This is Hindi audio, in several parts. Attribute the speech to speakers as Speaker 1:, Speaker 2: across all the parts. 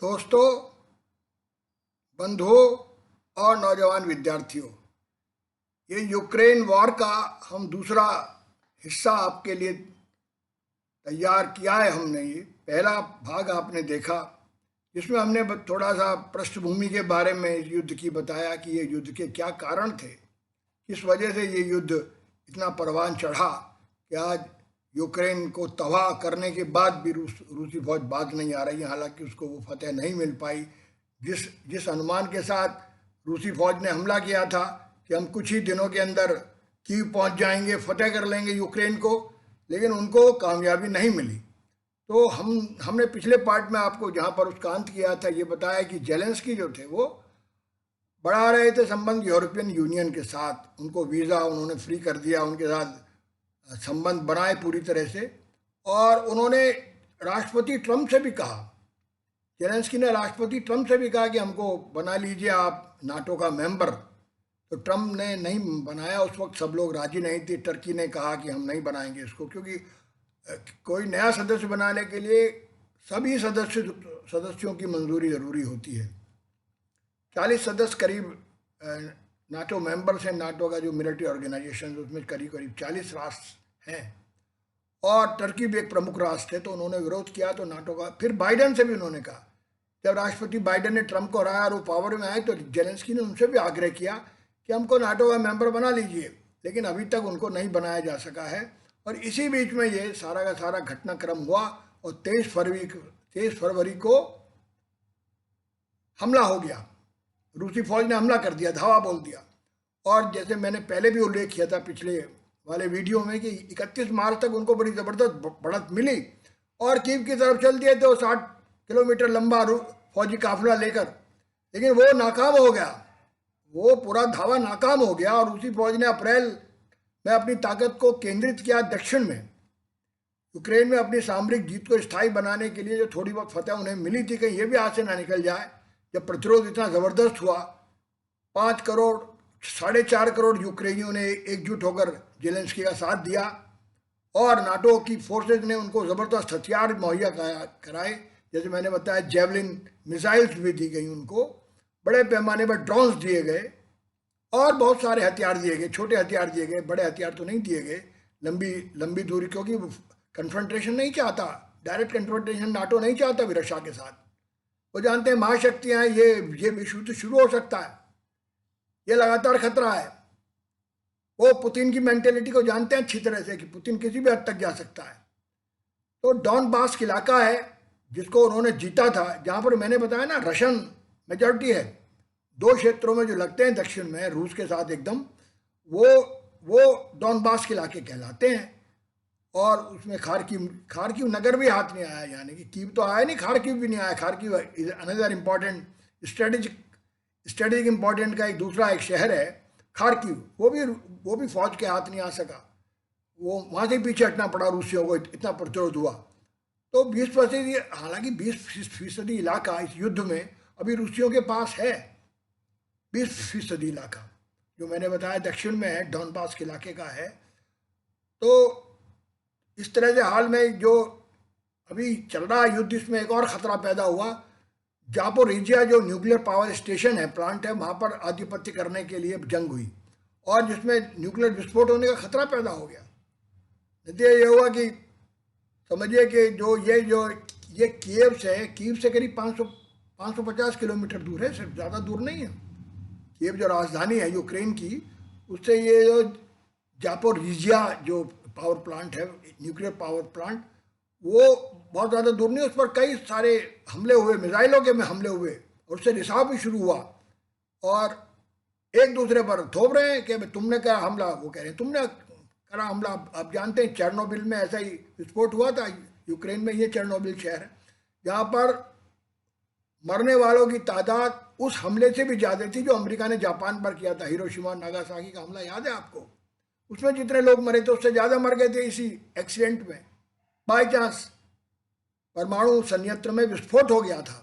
Speaker 1: दोस्तों, बंधुओं और नौजवान विद्यार्थियों, ये यूक्रेन वॉर का हम दूसरा हिस्सा आपके लिए तैयार किया है। हमने ये पहला भाग आपने देखा, जिसमें हमने थोड़ा सा पृष्ठभूमि के बारे में इस युद्ध की बताया कि ये युद्ध के क्या कारण थे, किस वजह से ये युद्ध इतना परवान चढ़ा कि आज यूक्रेन को तबाह करने के बाद भी रूसी फौज बाज नहीं आ रही है। हालांकि उसको वो फतेह नहीं मिल पाई जिस जिस अनुमान के साथ रूसी फौज ने हमला किया था कि हम कुछ ही दिनों के अंदर कीव पहुंच जाएंगे, फतेह कर लेंगे यूक्रेन को, लेकिन उनको कामयाबी नहीं मिली। तो हमने पिछले पार्ट में आपको जहां पर उसका अंत किया था ये बताया कि जेलेंस्की जो थे वो बढ़ा रहे थे संबंध यूरोपियन यूनियन के साथ। उनको वीज़ा उन्होंने फ्री कर दिया, उनके साथ संबंध बनाए पूरी तरह से। और उन्होंने राष्ट्रपति ट्रंप से भी कहा, जेलेंस्की ने राष्ट्रपति ट्रंप से भी कहा कि हमको बना लीजिए आप नाटो का मेंबर। तो ट्रंप ने नहीं बनाया, उस वक्त सब लोग राजी नहीं थे। टर्की ने कहा कि हम नहीं बनाएंगे इसको, क्योंकि कोई नया सदस्य बनाने के लिए सभी सदस्यों की मंजूरी ज़रूरी होती है। 40 सदस्य करीब नाटो मेंबर्स हैं। नाटो का जो मिलिट्री ऑर्गेनाइजेशन उसमें करीब करीब 40 राष्ट्र हैं और टर्की भी एक प्रमुख राष्ट्र है। तो उन्होंने विरोध किया। तो नाटो का फिर बाइडन से भी उन्होंने कहा, जब राष्ट्रपति बाइडन ने ट्रंप को हराया और वो पावर में आए, तो जेलेंस्की ने उनसे भी आग्रह किया कि हमको नाटो का मेंबर बना लीजिए, लेकिन अभी तक उनको नहीं बनाया जा सका है। और इसी बीच में ये सारा का सारा घटनाक्रम हुआ और 23 फरवरी को हमला हो गया। रूसी फौज ने हमला कर दिया, धावा बोल दिया। और जैसे मैंने पहले भी उल्लेख किया था पिछले वाले वीडियो में कि 31 मार्च तक उनको बड़ी ज़बरदस्त बढ़त मिली और कीव की तरफ चल दिए थे 60 किलोमीटर लंबा फौजी काफिला लेकर, लेकिन वो नाकाम हो गया। वो पूरा धावा नाकाम हो गया और रूसी फौज ने अप्रैल में अपनी ताकत को केंद्रित किया दक्षिण में। यूक्रेन में अपनी सामरिक जीत को स्थायी बनाने के लिए जो थोड़ी बहुत फतेह उन्हें मिली थी, कहीं ये भी हाथ से ना निकल जाए। जब प्रतिरोध इतना ज़बरदस्त हुआ, 5 करोड़ 4.5 करोड़ यूक्रेनियों ने एकजुट होकर जेलेंस्की का साथ दिया और नाटो की फोर्सेज ने उनको ज़बरदस्त हथियार मुहैया कराए। जैसे मैंने बताया, जेवलिन मिसाइल्स भी दी गई उनको, बड़े पैमाने पर ड्रोन्स दिए गए और बहुत सारे हथियार दिए गए। छोटे हथियार दिए गए, बड़े हथियार तो नहीं दिए गए लंबी दूरी, क्योंकि कन्फ्रंटेशन नहीं चाहता, डायरेक्ट कन्फ्रंटेशन नाटो नहीं चाहता भी रशिया के साथ। वो जानते हैं महाशक्तियाँ हैं, ये विश्व युद्ध शुरू हो सकता है, ये लगातार खतरा है। वो पुतिन की मेंटेलिटी को जानते हैं अच्छी तरह से कि पुतिन किसी भी हद तक जा सकता है। तो डॉनबास इलाका है जिसको उन्होंने जीता था, जहाँ पर मैंने बताया ना रशियन मेजॉरिटी है। 2 क्षेत्रों में जो लगते हैं दक्षिण में रूस के साथ एकदम, वो डॉनबास इलाके कहलाते हैं। और उसमें खारकिव नगर भी हाथ नहीं आया, यानी कि कीव तो आया नहीं, खारकिव भी नहीं आया। Kharkiv is another important strategic important का एक दूसरा एक शहर है खारकिव। वो भी फौज के हाथ नहीं आ सका, वो वहाँ से पीछे हटना पड़ा रूसियों को, इतना प्रतिरोध हुआ। तो 20%, हालांकि 20% इलाका इस युद्ध में अभी रूसियों के पास है। 20% इलाका जो मैंने बताया दक्षिण में है, डॉनबास के इलाके का है। तो इस तरह से हाल में जो अभी चल रहा है युद्ध, इसमें एक और ख़तरा पैदा हुआ। जापोरिजिया जो न्यूक्लियर पावर स्टेशन है, प्लांट है, वहाँ पर आधिपत्य करने के लिए जंग हुई और जिसमें न्यूक्लियर विस्फोट होने का खतरा पैदा हो गया। नतीजा ये हुआ कि समझिए कि ये कीव से करीब 550 किलोमीटर दूर है, सिर्फ ज़्यादा दूर नहीं है। कीव जो राजधानी है यूक्रेन की, उससे ये जो जापोरिजिया जो पावर प्लांट है, न्यूक्लियर पावर प्लांट, वो बहुत ज़्यादा दूर नहीं। उस पर कई सारे हमले हुए, मिसाइलों के में हमले हुए और उससे रिसाव भी शुरू हुआ और एक दूसरे पर थोप रहे हैं कि तुमने करा हमला, वो कह रहे हैं तुमने करा हमला। आप जानते हैं चेरनोबिल में ऐसा ही विस्फोट हुआ था। यूक्रेन में ये चेरनोबिल शहर है जहाँ पर मरने वालों की तादाद उस हमले से भी ज़्यादा थी जो अमेरिका ने जापान पर किया था, हिरोशिमा नागासाकी का हमला, याद है आपको? उसमें जितने लोग मरे थे उससे ज़्यादा मर गए थे इसी एक्सीडेंट में। बाई चांस परमाणु संयंत्र में विस्फोट हो गया था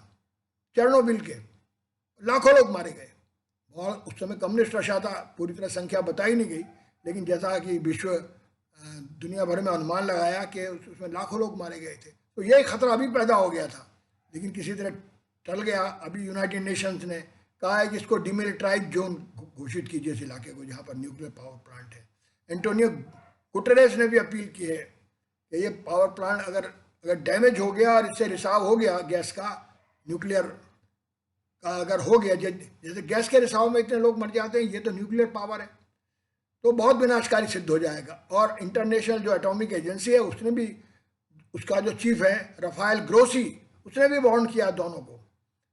Speaker 1: चेरनोबिल के, लाखों लोग मारे गए। और उस समय कम्युनिस्ट रशिया था, पूरी तरह संख्या बताई नहीं गई, लेकिन जैसा कि दुनिया भर में अनुमान लगाया कि उसमें लाखों लोग मारे गए थे। तो यही खतरा अभी पैदा हो गया था, लेकिन किसी तरह टल गया। अभी यूनाइटेड नेशंस ने कहा है कि इसको डिमिलिटराइज जोन घोषित कीजिए इस इलाके को जहाँ पर न्यूक्लियर पावर प्लांट है। एंटोनियो गुटेरेस ने भी अपील की है कि ये पावर प्लांट अगर अगर डैमेज हो गया और इससे रिसाव हो गया गैस का, न्यूक्लियर का अगर हो गया, जैसे गैस के रिसाव में इतने लोग मर जाते हैं, ये तो न्यूक्लियर पावर है, तो बहुत विनाशकारी सिद्ध हो जाएगा। और इंटरनेशनल जो एटॉमिक एजेंसी है उसने भी, उसका जो चीफ है राफेल ग्रोसी, उसने भी वार्न किया दोनों को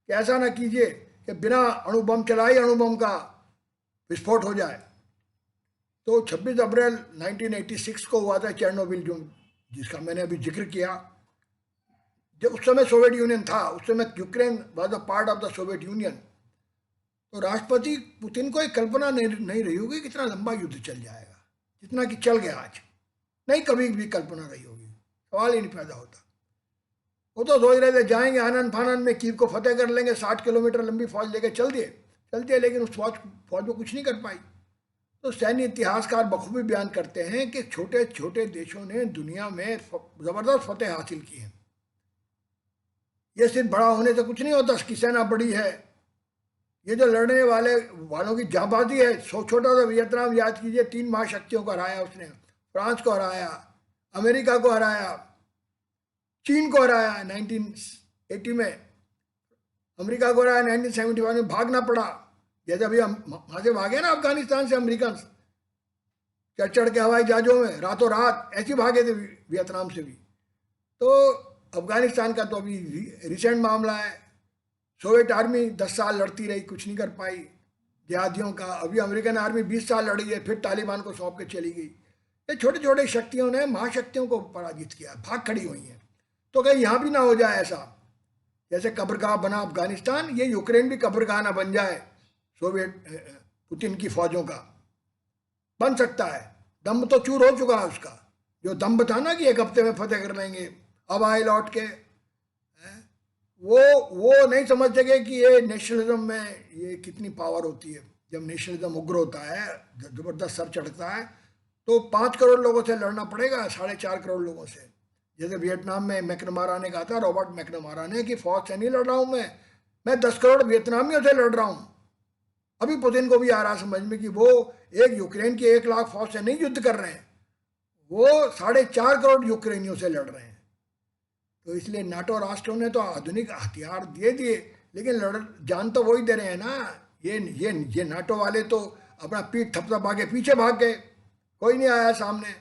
Speaker 1: कि ऐसा ना कीजिए कि बिना अणुबम चलाए अणुबम का विस्फोट हो जाए। तो 26 अप्रैल 1986 को हुआ था चेरनोबिल, जो जिसका मैंने अभी जिक्र किया। जब उस समय सोवियत यूनियन था, उस समय Ukraine was a part of the Soviet union. तो राष्ट्रपति पुतिन को एक कल्पना नहीं रही होगी कितना लंबा युद्ध चल जाएगा, जितना कि चल गया आज। नहीं कभी भी कल्पना रही होगी, सवाल ही नहीं पैदा होता। वो तो सोच रहे थे जाएंगे आनंद फानन में कीव को फतेह कर लेंगे, 60 किलोमीटर लंबी फौज लेके चल दिए, लेकिन उस फौज को कुछ नहीं कर पाई। तो सैन्य इतिहासकार बखूबी बयान करते हैं कि छोटे छोटे देशों ने दुनिया में जबरदस्त फतेह हासिल की है। ये सिर्फ बड़ा होने से कुछ नहीं होता कि सेना बड़ी है। ये जो लड़ने वालों की जांबाजी है। छोटा सा वियतनाम याद कीजिए, 3 महाशक्तियों को हराया उसने, फ्रांस को हराया, अमेरिका को हराया, चीन को हराया 1980 में, अमेरिका को हराया 1975 में, भागना पड़ा। जैसे अभी हम वहां से भागे ना अफगानिस्तान से अमेरिकन, चढ़ के हवाई जहाजों में रातों रात ऐसे भागे थे वियतनाम से भी। तो अफगानिस्तान का तो अभी रिसेंट मामला है। सोवियत आर्मी 10 साल लड़ती रही, कुछ नहीं कर पाई जिहादियों का। अभी अमेरिकन आर्मी 20 साल लड़ी है, फिर तालिबान को सौंप के चली गई। ये छोटे छोटे शक्तियों ने महाशक्तियों को पराजित किया, भाग खड़ी हुई हैं। तो कहीं यहाँ भी ना हो जाए ऐसा, जैसे कब्रगाह बना अफगानिस्तान, ये यूक्रेन भी कब्रगाह ना बन जाए सोवियत पुतिन की फौजों का। बन सकता है, दम तो चूर हो चुका है उसका। जो दम था ना कि 1 हफ्ते में फतेह कर लेंगे, अब आए लौट के, वो नहीं समझ सके कि ये नेशनलिज्म में ये कितनी पावर होती है। जब नेशनलिज्म उग्र होता है, जबरदस्त सर चढ़ता है, तो 5 करोड़ लोगों से लड़ना पड़ेगा, 4.5 करोड़ लोगों से। जैसे वियतनाम में मैकनमारा ने कहा था, रॉबर्ट मैकनमारा ने, कि फौज से नहीं लड़ रहा हूँ मैं 10 करोड़ वियतनामियों से लड़ रहा हूँ। अभी पुतिन को भी आ रहा समझ में कि वो एक यूक्रेन की 1 लाख फौज से नहीं युद्ध कर रहे हैं, वो 4.5 करोड़ यूक्रेनियों से लड़ रहे हैं। तो इसलिए नाटो राष्ट्रों ने तो आधुनिक हथियार दे दिए, लेकिन जान तो वही दे रहे हैं ना। ये नाटो वाले तो अपना पीठ थपथपा के पीछे भाग गए, कोई नहीं आया सामने,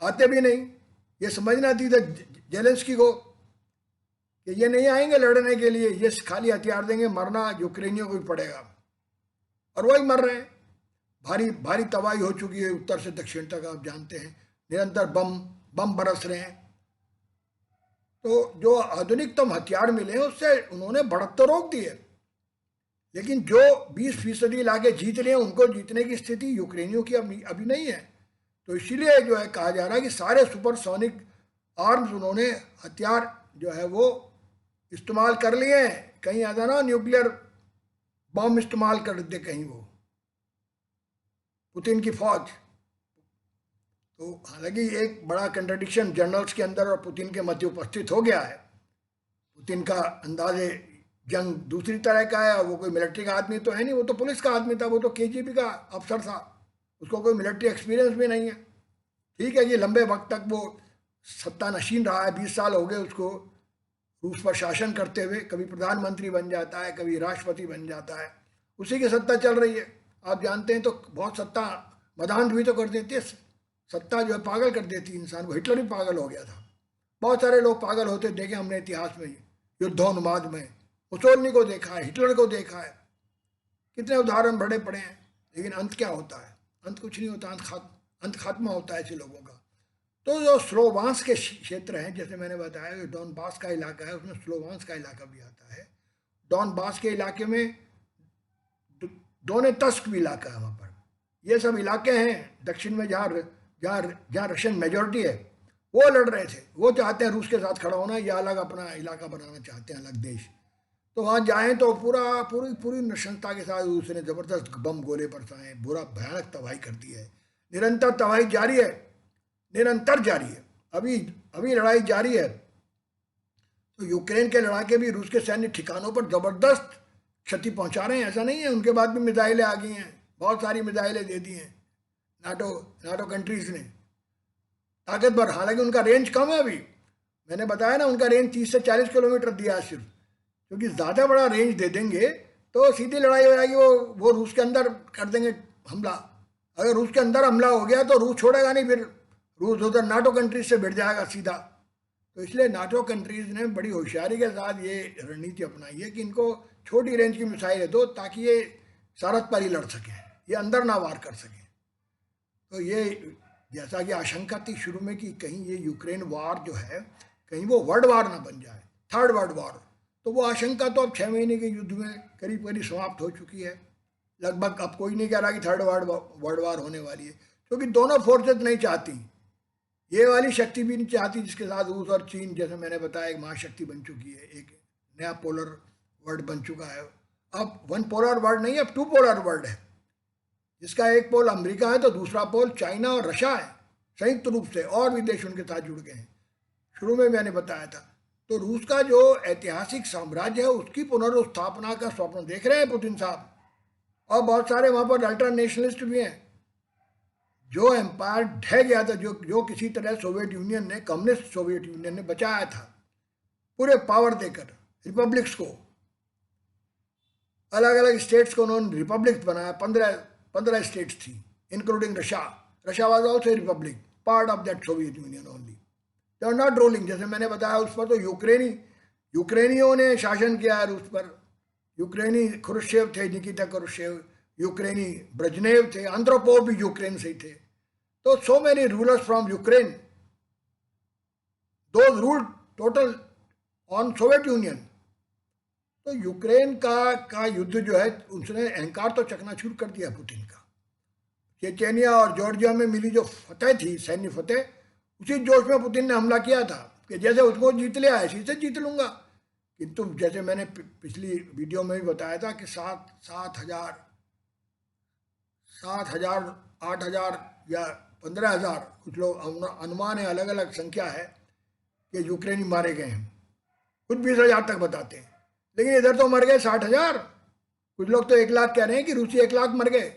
Speaker 1: आते भी नहीं। ये समझना थी जेलेंस्की को कि ये नहीं आएंगे लड़ने के लिए, ये खाली हथियार देंगे, मरना यूक्रेनियों को भी पड़ेगा। और वही मर रहे हैं। भारी भारी तबाही हो चुकी है उत्तर से दक्षिण तक, आप जानते हैं, निरंतर बम बरस रहे हैं। तो जो आधुनिकतम हथियार मिले हैं उससे उन्होंने बढ़त तो रोक दी है, लेकिन जो 20% इलाके जीत रहे हैं, उनको जीतने की स्थिति यूक्रेनियों की अभी नहीं है। तो इसीलिए जो है कहा जा रहा है कि सारे सुपरसोनिक आर्म्स उन्होंने हथियार जो है वो इस्तेमाल कर लिए हैं। कहीं ऐसा ना न्यूक्लियर बम इस्तेमाल कर दे कहीं वो पुतिन की फौज। तो हालांकि एक बड़ा कंट्रडिक्शन जनरल्स के अंदर और पुतिन के मध्य उपस्थित हो गया है। पुतिन का अंदाजे जंग दूसरी तरह का है, और वो कोई मिलिट्री का आदमी तो है नहीं, वो तो पुलिस का आदमी था, वो तो केजीबी का अफसर था, उसको कोई मिलिट्री एक्सपीरियंस भी नहीं है। ठीक है, ये लंबे वक्त तक वो सत्ता नशीन रहा है, 20 साल हो गए उसको रूस पर शासन करते हुए। कभी प्रधानमंत्री बन जाता है, कभी राष्ट्रपति बन जाता है, उसी की सत्ता चल रही है। आप जानते हैं, तो बहुत सत्ता मदान भी तो कर देती है, सत्ता जो है पागल कर देती है इंसान को। हिटलर भी पागल हो गया था, बहुत सारे लोग पागल होते देखे हमने इतिहास में, युद्धोन्माद में। मुसोलिनी को देखा है, हिटलर को देखा है, कितने उदाहरण बड़े पड़े हैं। लेकिन अंत क्या होता है? अंत कुछ नहीं होता, अंत खात्मा होता है ऐसे लोगों का। तो जो स्लोवांस के क्षेत्र हैं, जैसे मैंने बताया डॉनबास का इलाका है, उसमें स्लोवांस का इलाका भी आता है। डॉनबास के इलाके में डोनेत्स्क भी इलाका है, वहाँ पर ये सब इलाके हैं दक्षिण में, जहाँ रशियन मेजोरिटी है। वो लड़ रहे थे, वो चाहते हैं रूस के साथ खड़ा होना, या अलग अपना इलाका बनाना चाहते हैं, अलग देश। तो वहाँ जाएँ तो पूरी नृशंसता के साथ उसने ज़बरदस्त बम गोले बरसाए, बुरा भयानक तबाही कर दी है। निरंतर तबाही जारी है, निरंतर जारी है, अभी लड़ाई जारी है। तो यूक्रेन के लड़ाके भी रूस के सैन्य ठिकानों पर जबरदस्त क्षति पहुंचा रहे हैं। ऐसा नहीं है, उनके बाद भी मिसाइलें आ गई हैं, बहुत सारी मिसाइलें दे दी हैं नाटो नाटो कंट्रीज ने, ताकतवर। हालांकि उनका रेंज कम है अभी, मैंने बताया ना, उनका रेंज 30 से 40 किलोमीटर दिया है सिर्फ, क्योंकि ज़्यादा बड़ा रेंज दे देंगे तो सीधी लड़ाई हो जाएगी, वो रूस के अंदर कर देंगे हमला। अगर रूस के अंदर हमला हो गया तो रूस छोड़ेगा नहीं, फिर रूस उधर नाटो कंट्रीज से भिड़ जाएगा सीधा। तो इसलिए नाटो कंट्रीज ने बड़ी होशियारी के साथ ये रणनीति अपनाई है कि इनको छोटी रेंज की मिसाइलें दो, ताकि ये सरहद पर ही लड़ सकें, ये अंदर ना वार कर सकें। तो ये जैसा कि आशंका थी शुरू में कि कहीं ये यूक्रेन वार जो है कहीं वो वर्ल्ड वार ना बन जाए, थर्ड वर्ल्ड वार, तो वो आशंका तो अब 6 महीने के युद्ध में करीब करीब समाप्त हो चुकी है लगभग। अब कोई नहीं कह रहा कि थर्ड वर्ल्ड वार होने वाली है, क्योंकि दोनों फोर्सेज नहीं चाहती, ये वाली शक्ति भी नहीं चाहती जिसके साथ रूस और चीन, जैसे मैंने बताया, एक महाशक्ति बन चुकी है, एक नया पोलर वर्ल्ड बन चुका है। अब वन पोलर वर्ल्ड नहीं, अब टू पोलर वर्ल्ड है, जिसका एक पोल अमेरिका है तो दूसरा पोल चाइना और रशिया है संयुक्त रूप से, और भी देश उनके साथ जुड़ गए हैं। शुरू में मैंने बताया था। तो रूस का जो ऐतिहासिक साम्राज्य है उसकी पुनर्स्थापना का स्वप्न देख रहे हैं पुतिन साहब, और बहुत सारे वहाँ पर अल्ट्रा नेशनलिस्ट भी हैं। जो एम्पायर ढह गया था, जो किसी तरह सोवियत यूनियन ने, कम्युनिस्ट सोवियत यूनियन ने बचाया था पूरे पावर देकर रिपब्लिक्स को, अलग अलग स्टेट्स को उन्होंने रिपब्लिक बनाया। 15 स्टेट्स थी including Russia. Russia was also republic, part of that Soviet Union only, they are not ruling. जैसे मैंने बताया उस पर तो यूक्रेनियों ने शासन किया है रूस पर। यूक्रेनी खुरुशेव थे, निकिता खुरुशेव, यूक्रेनी ब्रेजनेव थे, एंड्रोपोव भी यूक्रेन से ही थे। तो so many rulers from Ukraine, those ruled total on Soviet union. तो यूक्रेन का युद्ध जो है, उसने अहंकार तो चकनाचूर कर दिया पुतिन का। चेचेनिया और जॉर्जिया में मिली जो फतेह थी, सैन्य फतेह, उसी जोश में पुतिन ने हमला किया था कि जैसे उसको जीत लिया ऐसे से जीत लूंगा। किंतु जैसे मैंने पिछली वीडियो में भी बताया था कि 7,000, 8,000 या 15,000, कुछ लोग अनुमान है, अलग अलग संख्या है कि यूक्रेनी मारे गए हैं, कुछ 20,000 तक बताते हैं। लेकिन इधर तो मर गए 60,000, कुछ लोग तो 1 लाख कह रहे हैं कि रूसी 1 लाख मर गए,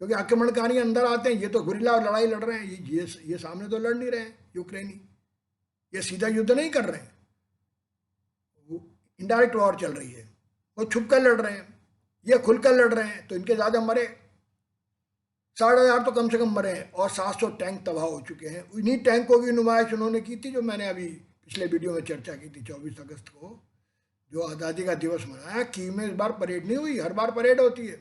Speaker 1: क्योंकि आक्रमणकारी अंदर आते हैं। ये तो गुरिल्ला लड़ाई लड़ रहे हैं, ये सामने तो लड़ नहीं रहे हैं यूक्रेनी, ये सीधा युद्ध नहीं कर रहे हैं, इनडायरेक्ट वॉर चल रही है। वो छुप कर लड़ रहे हैं, ये खुलकर लड़ रहे हैं, तो इनके ज़्यादा मरे 60,000 तो कम से कम मरे हैं, और 700 टैंक तबाह हो चुके हैं। इन्हीं टैंकों की नुमाइश उन्होंने की थी, जो मैंने अभी पिछले वीडियो में चर्चा की थी। 24 अगस्त को जो आज़ादी का दिवस मनाया, कीव में इस बार परेड नहीं हुई, हर बार परेड होती है,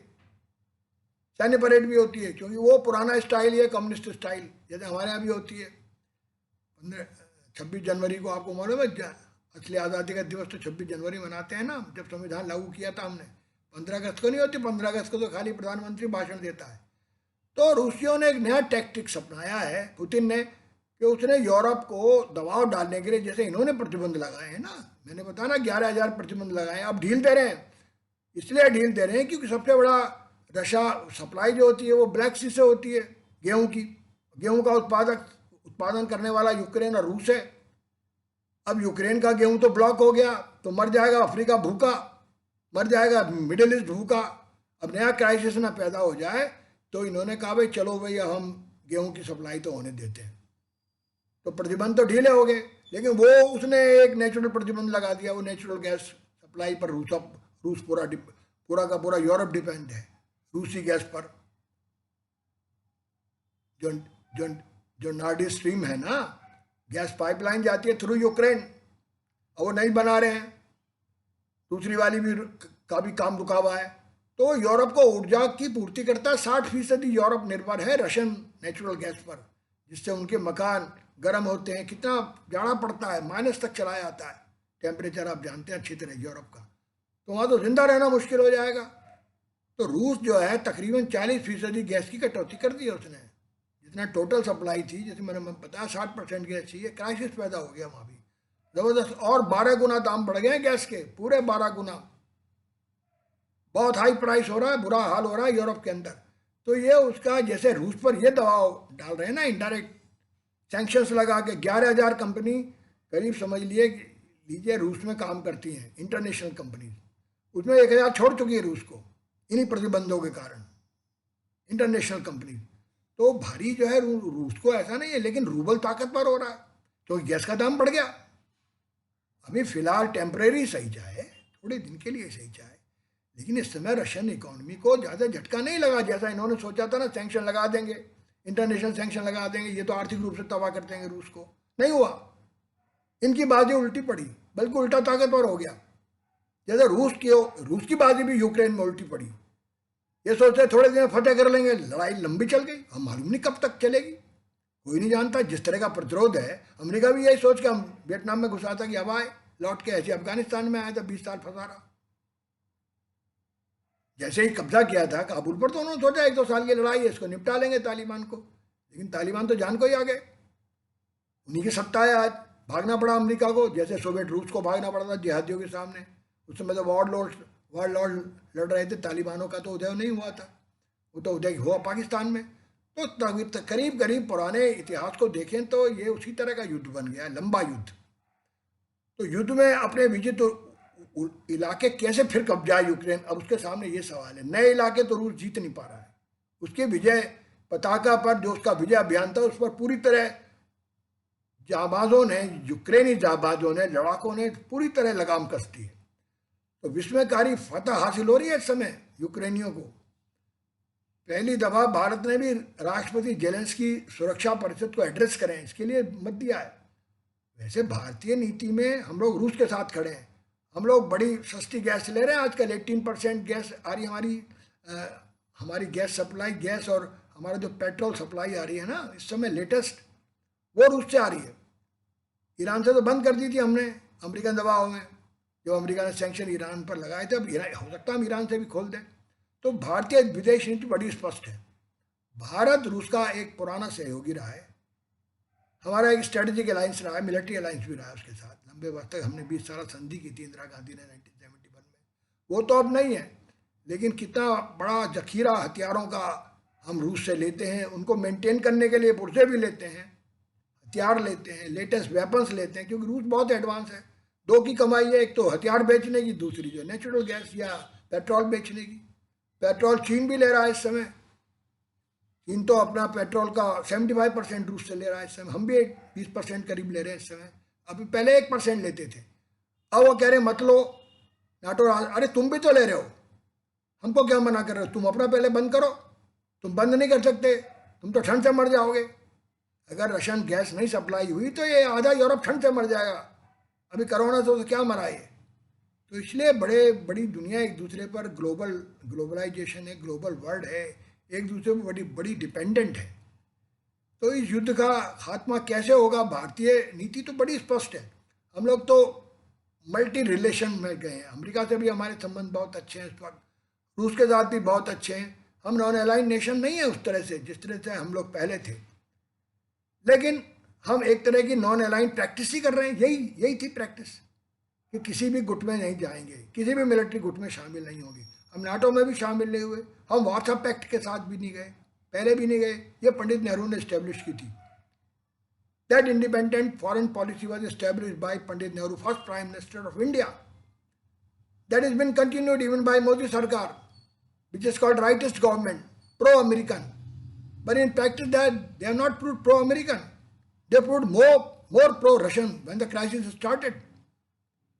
Speaker 1: सैन्य परेड भी होती है, क्योंकि वो पुराना स्टाइल है, कम्युनिस्ट स्टाइल, जैसे हमारे यहाँ भी होती है। 26 जनवरी को आपको मालूम है, असली आज़ादी का दिवस तो 26 जनवरी मनाते हैं ना, जब संविधान लागू किया था हमने। 15 अगस्त को नहीं होती, 15 अगस्त को तो खाली प्रधानमंत्री भाषण देता है। तो रूसियों ने एक नया टैक्टिक्स अपनाया है पुतिन ने, कि उसने यूरोप को दबाव डालने के लिए, जैसे इन्होंने प्रतिबंध लगाए हैं ना, मैंने बताया ना 11,000 प्रतिबंध लगाए, अब ढील दे रहे हैं। इसलिए ढील दे रहे हैं क्योंकि सबसे बड़ा रशिया सप्लाई जो होती है वो ब्लैक सी से होती है, गेहूं की। गेहूं का उत्पादन करने वाला यूक्रेन और रूस है। अब यूक्रेन का गेहूं तो ब्लॉक हो गया, तो मर जाएगा अफ्रीका भूखा, मर जाएगा मिडिल ईस्ट भूखा। अब नया क्राइसिस ना पैदा हो जाए, तो इन्होंने कहा भाई चलो भैया हम गेहूं की सप्लाई तो होने देते हैं। तो प्रतिबंध तो ढीले हो गए, लेकिन वो उसने एक नेचुरल प्रतिबंध लगा दिया, वो नेचुरल गैस सप्लाई पर रूस पूरा का पूरा यूरोप डिपेंड है रूसी गैस पर। जो नॉर्ड स्ट्रीम है ना, गैस पाइपलाइन जाती है थ्रू यूक्रेन, और वो नहीं बना रहे हैं, दूसरी वाली भी का भी काम रुका हुआ है। तो यूरोप को ऊर्जा की पूर्ति करता है, 60% यूरोप निर्भर है रशियन नेचुरल गैस पर, जिससे उनके मकान गर्म होते हैं। कितना जाड़ा पड़ता है, माइनस तक चला जाता है टेम्परेचर, आप जानते हैं अच्छी तरह यूरोप का। तो वहाँ तो जिंदा रहना मुश्किल हो जाएगा। तो रूस जो है तकरीबन 40% गैस की कटौती कर दी है उसने, जितना टोटल सप्लाई थी, जैसे मैंने बताया 60% गैस चाहिए। क्राइसिस पैदा हो गया वहाँ भी ज़बरदस्त, और 12 गुना दाम बढ़ गए हैं गैस के, पूरे 12 गुना। बहुत हाई प्राइस हो रहा है, बुरा हाल हो रहा है यूरोप के अंदर। तो ये उसका, जैसे रूस पर ये दबाव डाल रहे हैं ना, इनडायरेक्ट सैंक्शंस लगा के 11,000 कंपनी करीब समझ लिए लीजिए रूस में काम करती हैं इंटरनेशनल कंपनीज, उसमें 1000 छोड़ चुकी है रूस को इन्हीं प्रतिबंधों के कारण, इंटरनेशनल कंपनी। तो भारी जो है रूस को ऐसा नहीं है, लेकिन रूबल ताकतवर हो रहा है तो गैस का दाम बढ़ गया। अभी फिलहाल टेम्परेरी सही चाहे, थोड़े दिन के लिए सही चाहे, लेकिन इस समय रशियन इकोनॉमी को ज़्यादा झटका नहीं लगा जैसा इन्होंने सोचा था ना, सैंक्शन लगा देंगे, इंटरनेशनल सैंक्शन लगा देंगे, ये तो आर्थिक रूप से तबाह कर देंगे रूस को। नहीं हुआ, इनकी बाजी उल्टी पड़ी, बल्कि उल्टा ताकतवर हो गया। जैसे रूस की बाजी भी यूक्रेन में उल्टी पड़ी। ये सोचते थोड़े दिन फतेह कर लेंगे, लड़ाई लंबी चल गई, हम मालूम नहीं कब तक चलेगी, कोई नहीं जानता। जिस तरह का प्रतिरोध है, अमेरिका भी यही सोच के हम वियतनाम में घुसा था कि अब आए लौट के, ऐसे अफगानिस्तान में आया था 20 साल फंसा रहा। जैसे ही कब्जा किया था काबुल पर तो उन्होंने सोचा 1-2 साल की लड़ाई है, इसको निपटा लेंगे तालिबान को, लेकिन तालिबान तो जान को ही आ गए, उन्हीं की सत्ता है आज। भागना पड़ा अमेरिका को, जैसे सोवियत रूस को भागना पड़ा था जिहादियों के सामने। उस समय तो वॉर लॉर्ड लड़ रहे थे, तालिबानों का तो उदय नहीं हुआ था, वो तो उदय हुआ पाकिस्तान में। तो करीब करीब पुराने इतिहास को देखें तो ये उसी तरह का युद्ध बन गया, लंबा युद्ध। तो युद्ध में अपने विजित इलाके कैसे फिर कब्जा यूक्रेन, अब उसके सामने ये सवाल है। नए इलाके तो रूस जीत नहीं पा रहा है, उसके विजय पताका पर जो उसका विजय अभियान था उस पर पूरी तरह जाबाजों ने, यूक्रेनी जाबाजों ने, लड़ाकों ने पूरी तरह लगाम कस दी है। तो विस्मयकारी फतह हासिल हो रही है इस समय यूक्रेनियों को। पहली दफा भारत ने भी राष्ट्रपति जेलेंस्की सुरक्षा परिषद को एड्रेस करें इसके लिए मत दिया है। वैसे भारतीय नीति में हम लोग रूस के साथ खड़े हैं, हम लोग बड़ी सस्ती गैस ले रहे हैं आजकल, 18% गैस आ रही हमारी गैस सप्लाई, गैस और हमारा जो पेट्रोल सप्लाई आ रही है ना इस समय लेटेस्ट, वो रूस से आ रही है। ईरान से तो बंद कर दी थी हमने अमेरिकन दबाव में, जो अमेरिका ने सैंक्शन ईरान पर लगाए थे, अब हो सकता है हम ईरान से भी खोल दें। तो भारतीय विदेश नीति बड़ी स्पष्ट है। भारत रूस का एक पुराना सहयोगी रहा है, हमारा एक स्ट्रेटेजिक अलायंस रहा है, मिलिट्री अलायंस भी रहा है उसके साथ लंबे वक्त तक। हमने 20 साल संधि की थी इंदिरा गांधी ने 1971 में, वो तो अब नहीं है। लेकिन कितना बड़ा जखीरा हथियारों का हम रूस से लेते हैं, उनको मेंटेन करने के लिए पुर्जे भी लेते हैं, हथियार लेते हैं, लेटेस्ट वेपन्स लेते हैं, क्योंकि रूस बहुत एडवांस है। दो की कमाई है, एक तो हथियार बेचने की, दूसरी जो नेचुरल गैस या पेट्रोल बेचने की। पेट्रोल चीन भी ले रहा है इस समय, चीन तो अपना पेट्रोल का 75% रूस से ले रहा है इस समय, हम भी 20% करीब ले रहे हैं इस समय। अभी पहले 1% लेते थे, अब वो कह रहे मत लो नाटो। अरे तुम भी तो ले रहे हो, हमको क्या मना कर रहे हो, तुम अपना पहले बंद करो। तुम बंद नहीं कर सकते, तुम तो ठंड से मर जाओगे। अगर रशियन गैस नहीं सप्लाई हुई तो ये आधा यूरोप ठंड से मर जाएगा। अभी कोरोना से तो क्या मरा ये। तो इसलिए बड़ी दुनिया एक दूसरे पर ग्लोबलाइजेशन है, ग्लोबल वर्ल्ड है, एक दूसरे पर बड़ी डिपेंडेंट है। तो इस युद्ध का खात्मा कैसे होगा, भारतीय नीति तो बड़ी स्पष्ट है। हम लोग तो मल्टी रिलेशन में गए हैं, अमेरिका से भी हमारे संबंध बहुत अच्छे हैं इस वक्त, रूस के साथ भी बहुत अच्छे हैं। हम नॉन अलाइन नेशन नहीं है उस तरह से जिस तरह से हम लोग पहले थे, लेकिन हम एक तरह की नॉन अलाइन प्रैक्टिस ही कर रहे हैं। यही थी प्रैक्टिस कि किसी भी गुट में नहीं जाएंगे, किसी भी मिलिट्री गुट में शामिल नहीं होंगे। हम नाटो में भी शामिल नहीं हुए, हम वार्सा पैक्ट के साथ भी नहीं गए, पहले भी नहीं गए। ये पंडित नेहरू ने एस्टेब्लिश की थी। That independent foreign policy was established by Pandit Nehru, first prime minister of India. That is been continued even bye Modi सरकार, which is called rightist government, pro-American. But in practice they have not proved pro-American. They proved more pro-Russian when the crisis started.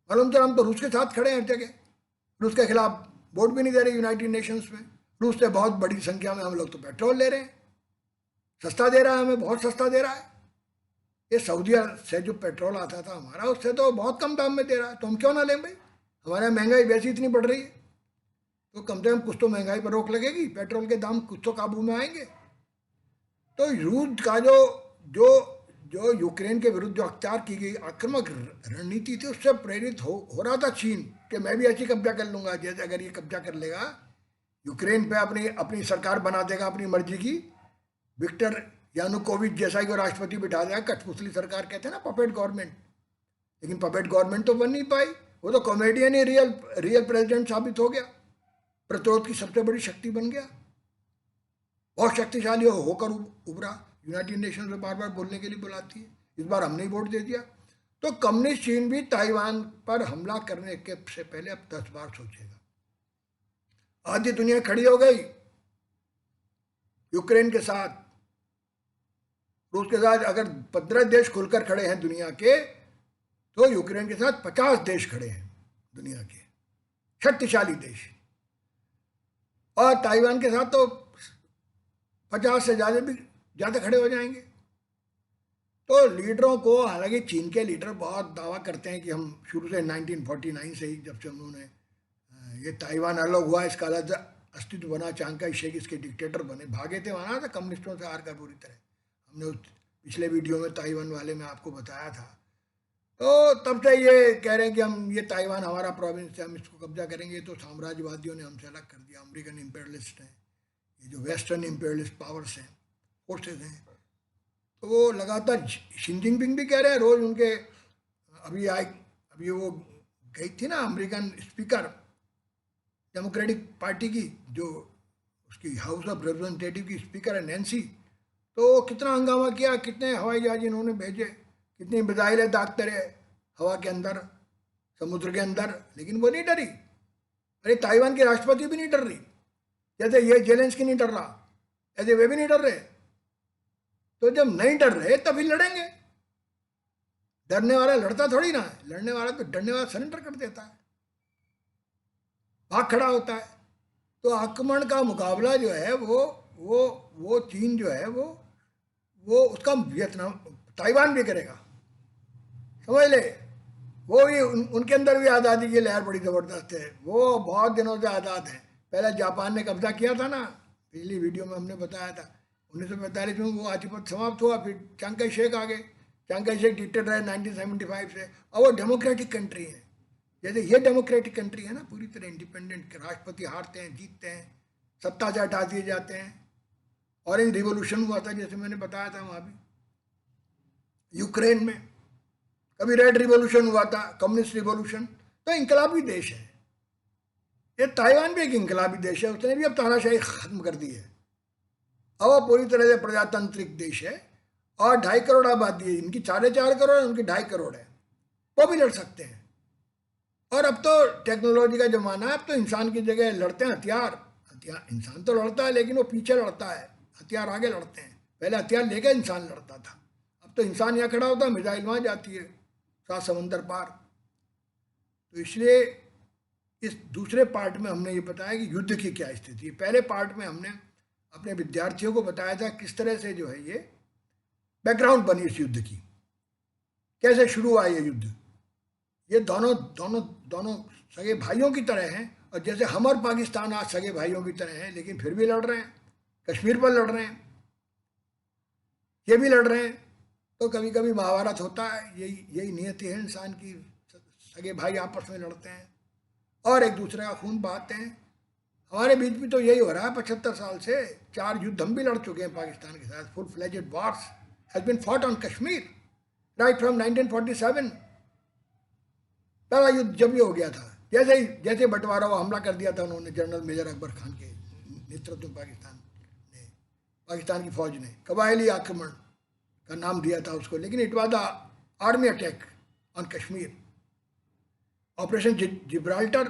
Speaker 1: मालूम तो हम तो रूस के साथ खड़े हैं हर जगह, रूस के खिलाफ वोट भी नहीं दे रहे यूनाइटेड नेशंस में। रूस से बहुत बड़ी संख्या में हम लोग तो पेट्रोल ले रहे हैं, सस्ता दे रहा है हमें, बहुत सस्ता दे रहा है। ये सऊदी से जो पेट्रोल आता था हमारा, उससे तो बहुत कम दाम में दे रहा है, तो हम क्यों ना लें भाई। हमारे महंगाई वैसी इतनी बढ़ रही है, तो कम से कम कुछ तो महंगाई पर रोक लगेगी, पेट्रोल के दाम कुछ तो काबू में आएंगे। तो रूस का जो यूक्रेन के विरुद्ध जो अख्तियार की गई आक्रामक रणनीति थी, उससे प्रेरित हो रहा था चीन कि मैं भी ऐसी कब्जा कर लूंगा। जैसे अगर ये कब्जा कर लेगा यूक्रेन पे, अपनी सरकार बना देगा अपनी मर्जी की, विक्टर यानुकोविच जैसा ही वो राष्ट्रपति बिठा देगा, कठपुतली सरकार कहते हैं ना, पपेट गवर्नमेंट। लेकिन पपेट गवर्नमेंट तो बन नहीं पाई, वो तो कॉमेडियन ही रियल प्रेसिडेंट साबित हो गया, प्रतिरोध की सबसे बड़ी शक्ति बन गया, बहुत शक्तिशाली होकर उभरा। यूनाइटेड नेशन में बार बार बोलने के लिए बुलाती है, इस बार हमने ही वोट दे दिया। तो कम्युनिस्ट चीन भी ताइवान पर हमला करने के से पहले अब 10 बार सोचेगा। आधी दुनिया खड़ी हो गई यूक्रेन के साथ, रूस के साथ। अगर 15 देश खुलकर खड़े हैं दुनिया के, तो यूक्रेन के साथ 50 देश खड़े हैं दुनिया के, शक्तिशाली देश। और ताइवान के साथ तो 50 से ज़्यादा खड़े हो जाएंगे। तो लीडरों को, हालांकि चीन के लीडर बहुत दावा करते हैं कि हम शुरू से 1949 से ही, जब से उन्होंने ये ताइवान अलग हुआ, इसका अलग अस्तित्व बना, चांग काई शेक इसके डिक्टेटर बने, भागे थे वहाँ था कम्युनिस्टों से हार कर पूरी तरह। हमने उस पिछले वीडियो में ताइवान वाले में आपको बताया था। तो तब से ये कह रहे हैं कि हम, ये ताइवान हमारा प्रोविंस है, हम इसको कब्जा करेंगे। तो साम्राज्यवादियों ने हमसे अलग कर दिया, अमेरिकन इम्पेरियलिस्ट हैं, ये जो वेस्टर्न इम्पेरियलिस्ट पावर्स हैं, फोर्सेज हैं। तो वो लगातार, शी जिनपिंग भी कह रहे हैं रोज उनके, अभी वो गई थी ना अमेरिकन स्पीकर डेमोक्रेटिक पार्टी की, जो उसकी हाउस ऑफ रिप्रेजेंटेटिव की स्पीकर है नैन्सी, तो कितना हंगामा किया, कितने हवाई जहाज इन्होंने भेजे, कितनी मिसाइलें दागते रहे हवा के अंदर, समुद्र के अंदर, लेकिन वो नहीं डरी। अरे ताइवान की राष्ट्रपति भी नहीं डर रही, जैसे ये जेलेंस्की नहीं डर रहा, ऐसे वे भी नहीं डर रहे। तो जब नहीं डर रहे तभी लड़ेंगे। डरने वाला लड़ता थोड़ी ना है, लड़ने वाला तो, डरने वाला सरेंडर कर देता है, भाग खड़ा होता है। तो आक्रमण का मुकाबला जो है वो चीन जो है वो उसका वियतनाम, ताइवान भी करेगा, समझ ले। वो भी उनके अंदर भी आज़ादी की लहर बड़ी ज़बरदस्त है, वो बहुत दिनों से आज़ाद है। पहले जापान ने कब्जा किया था ना, पिछली वीडियो में हमने बताया था, 1945 में वो आधिपत्य समाप्त हुआ, फिर चांग काई शेक आ गए, चांग काई शेक डिक्टेटर रहे 1975 से। और वो डेमोक्रेटिक कंट्री है, जैसे ये डेमोक्रेटिक कंट्री है ना, पूरी तरह इंडिपेंडेंट, राष्ट्रपति हारते हैं, जीतते हैं, सत्ता से हटा दिए जाते हैं। ऑरेंज रिवोल्यूशन हुआ था, जैसे मैंने बताया था वहाँ भी यूक्रेन में, कभी रेड रिवोल्यूशन हुआ था, कम्युनिस्ट रिवोल्यूशन। तो इनकलाबी देश है ये। ताइवान भी एक इनकलाबी देश है, उसने भी अब तानाशाही खत्म कर दी है। अब वो पूरी तरह से प्रजातांत्रिक देश है, और 2.5 करोड़ आबादी है इनकी, 4.5 करोड़ है, उनकी 2.5 करोड़ है, वो भी लड़ सकते हैं। और अब तो टेक्नोलॉजी का जमाना है, अब तो इंसान की जगह लड़ते हैं हथियार। इंसान तो लड़ता है, लेकिन वो पीछे लड़ता है, हथियार आगे लड़ते हैं। पहले हथियार लेकर इंसान लड़ता था, अब तो इंसान यहाँ खड़ा होता है, मिसाइल वहाँ जाती है 7 समंदर पार। तो इसलिए इस दूसरे पार्ट में हमने ये बताया कि युद्ध की क्या स्थिति है। पहले पार्ट में हमने अपने विद्यार्थियों को बताया था किस तरह से जो है ये बैकग्राउंड बनी इस युद्ध की, कैसे शुरू हुआ ये युद्ध। ये दोनों सगे भाइयों की तरह हैं, और जैसे हम और पाकिस्तान आज सगे भाइयों की तरह हैं, लेकिन फिर भी लड़ रहे हैं, कश्मीर पर लड़ रहे हैं, ये भी लड़ रहे हैं। तो कभी कभी महाभारत होता है, यही नियति है इंसान की, सगे भाई आपस में लड़ते हैं और एक दूसरे का खून बहाते हैं। हमारे बीच भी तो यही हो रहा है 75 साल से। 4 युद्ध हम भी लड़ चुके हैं पाकिस्तान के साथ। Full fledged wars has been fought on Kashmir right from 1947। पहला युद्ध जब ये हो गया था, जैसे बंटवारा हुआ, हमला कर दिया था उन्होंने, जनरल मेजर अकबर खान के नेतृत्व में पाकिस्तान की फौज ने कबायली आक्रमण का नाम दिया था उसको, लेकिन it was the army attack on Kashmir, operation Gibraltar,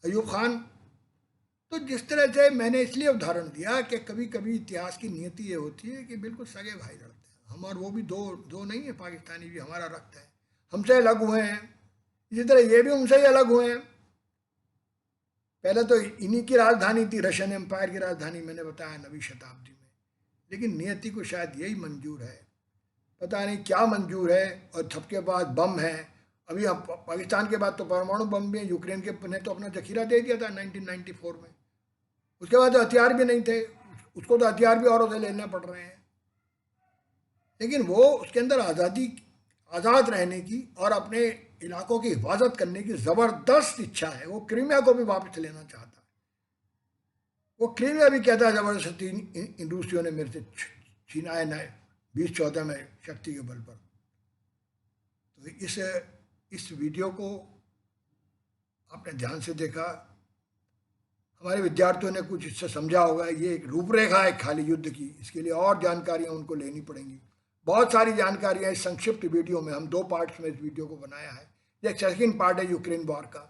Speaker 1: Ayub Khan. तो जिस तरह से मैंने इसलिए उदाहरण दिया कि कभी कभी इतिहास की नियति ये होती है कि बिल्कुल सगे भाई लड़ते हैं। हम और वो भी दो नहीं है, पाकिस्तानी भी हमारा रक्त है, हमसे अलग हुए हैं, इसी तरह ये भी उनसे ही अलग हुए हैं। पहले तो इन्हीं की राजधानी थी, रशियन एम्पायर की राजधानी, मैंने बताया 9वीं शताब्दी में। लेकिन नियति को शायद यही मंजूर है, पता नहीं क्या मंजूर है। और सबके पास बम है, अभी पाकिस्तान के बाद तो परमाणु बम भी है, यूक्रेन के ने तो अपना जखीरा दे दिया था 1994 में। उसके बाद तो हथियार भी नहीं थे, उसको तो हथियार भी औरों से लेने पड़ रहे हैं। लेकिन वो उसके अंदर आज़ाद रहने की और अपने इलाकों की हिफाजत करने की ज़बरदस्त इच्छा है। वो क्रीमिया को भी वापस लेना चाहता है। वो क्रीमिया भी कहता है ज़बरदस्ती इन रूसियों ने मेरे से छीना है 2014 में शक्ति के बल पर। तो इस वीडियो को आपने ध्यान से देखा, हमारे विद्यार्थियों ने कुछ इससे समझा होगा। ये एक रूपरेखा है खाली युद्ध की, इसके लिए और जानकारियाँ उनको लेनी पड़ेंगी। बहुत सारी जानकारियाँ इस संक्षिप्त वीडियो में, हम 2 पार्ट्स में इस वीडियो को बनाया है। ये सेकंड पार्ट है यूक्रेन वॉर का,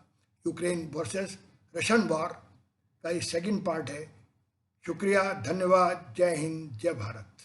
Speaker 1: यूक्रेन वर्सेस रशियन वॉर का ये सेकंड पार्ट है। शुक्रिया, धन्यवाद, जय हिंद, जय भारत।